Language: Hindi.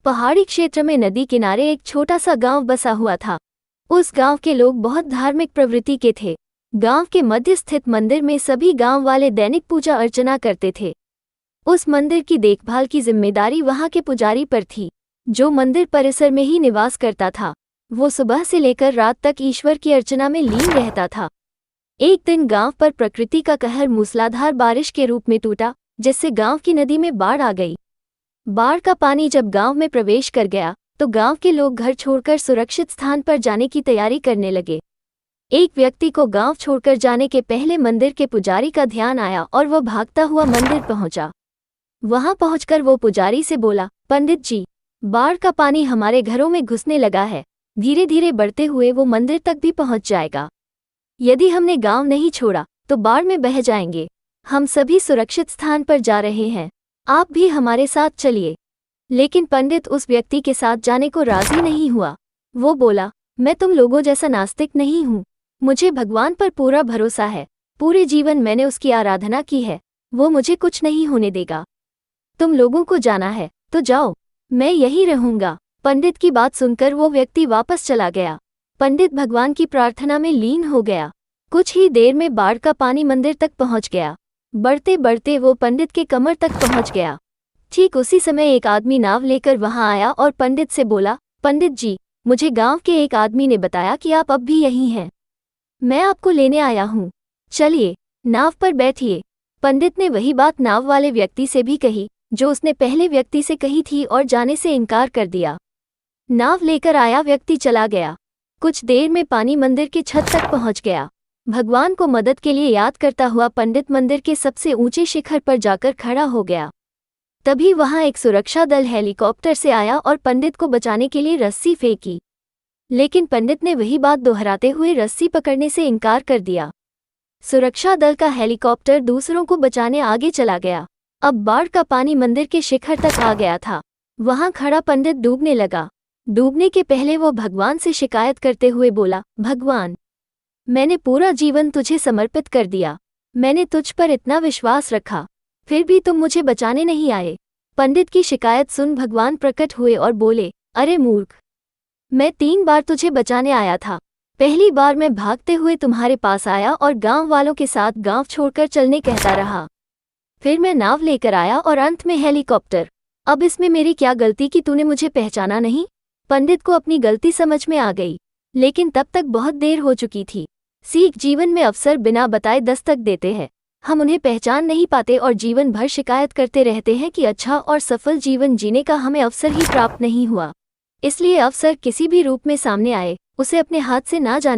पहाड़ी क्षेत्र में नदी किनारे एक छोटा सा गांव बसा हुआ था। उस गांव के लोग बहुत धार्मिक प्रवृत्ति के थे। गांव के मध्य स्थित मंदिर में सभी गांव वाले दैनिक पूजा अर्चना करते थे। उस मंदिर की देखभाल की जिम्मेदारी वहां के पुजारी पर थी, जो मंदिर परिसर में ही निवास करता था। वो सुबह से लेकर रात तक ईश्वर की अर्चना में लीन रहता था। एक दिन गांव पर प्रकृति का कहर मूसलाधार बारिश के रूप में टूटा, जिससे गांव की नदी में बाढ़ आ गई। बाढ़ का पानी जब गांव में प्रवेश कर गया तो गांव के लोग घर छोड़कर सुरक्षित स्थान पर जाने की तैयारी करने लगे। एक व्यक्ति को गांव छोड़कर जाने के पहले मंदिर के पुजारी का ध्यान आया और वह भागता हुआ मंदिर पहुंचा। वहां पहुंचकर वो पुजारी से बोला, पंडित जी, बाढ़ का पानी हमारे घरों में घुसने लगा है। धीरे धीरे बढ़ते हुए वो मंदिर तक भी पहुंच जाएगा। यदि हमने गांव नहीं छोड़ा तो बाढ़ में बह जाएंगे। हम सभी सुरक्षित स्थान पर जा रहे हैं, आप भी हमारे साथ चलिए। लेकिन पंडित उस व्यक्ति के साथ जाने को राजी नहीं हुआ। वो बोला, मैं तुम लोगों जैसा नास्तिक नहीं हूँ। मुझे भगवान पर पूरा भरोसा है। पूरे जीवन मैंने उसकी आराधना की है। वो मुझे कुछ नहीं होने देगा। तुम लोगों को जाना है तो जाओ, मैं यहीं रहूंगा। पंडित की बात सुनकर वो व्यक्ति वापस चला गया। पंडित भगवान की प्रार्थना में लीन हो गया। कुछ ही देर में बाढ़ का पानी मंदिर तक पहुंच गया। बढ़ते बढ़ते वो पंडित के कमर तक पहुंच गया। ठीक उसी समय एक आदमी नाव लेकर वहां आया और पंडित से बोला, पंडित जी, मुझे गांव के एक आदमी ने बताया कि आप अब भी यहीं हैं। मैं आपको लेने आया हूं, चलिए नाव पर बैठिए। पंडित ने वही बात नाव वाले व्यक्ति से भी कही जो उसने पहले व्यक्ति से कही थी और जाने से इनकार कर दिया। नाव लेकर आया व्यक्ति चला गया। कुछ देर में पानी मंदिर की छत तक पहुंच गया। भगवान को मदद के लिए याद करता हुआ पंडित मंदिर के सबसे ऊंचे शिखर पर जाकर खड़ा हो गया। तभी वहां एक सुरक्षा दल हेलीकॉप्टर से आया और पंडित को बचाने के लिए रस्सी फेंकी। लेकिन पंडित ने वही बात दोहराते हुए रस्सी पकड़ने से इनकार कर दिया। सुरक्षा दल का हेलीकॉप्टर दूसरों को बचाने आगे चला गया। अब बाढ़ का पानी मंदिर के शिखर तक आ गया था। वहां खड़ा पंडित डूबने लगा। डूबने के पहले वो भगवान से शिकायत करते हुए बोला, भगवान, मैंने पूरा जीवन तुझे समर्पित कर दिया। मैंने तुझ पर इतना विश्वास रखा, फिर भी तुम मुझे बचाने नहीं आए। पंडित की शिकायत सुन भगवान प्रकट हुए और बोले, अरे मूर्ख, मैं 3 बार तुझे बचाने आया था। पहली बार मैं भागते हुए तुम्हारे पास आया और गांव वालों के साथ गांव छोड़कर चलने कहता रहा। फिर मैं नाव लेकर आया और अंत में हेलीकॉप्टर। अब इसमें मेरी क्या गलती कि तूने मुझे पहचाना नहीं? पंडित को अपनी गलती समझ में आ गई, लेकिन तब तक बहुत देर हो चुकी थी। सीख, जीवन में अवसर बिना बताए दस्तक देते हैं। हम उन्हें पहचान नहीं पाते और जीवन भर शिकायत करते रहते हैं कि अच्छा और सफल जीवन जीने का हमें अवसर ही प्राप्त नहीं हुआ। इसलिए अवसर किसी भी रूप में सामने आए, उसे अपने हाथ से ना जाने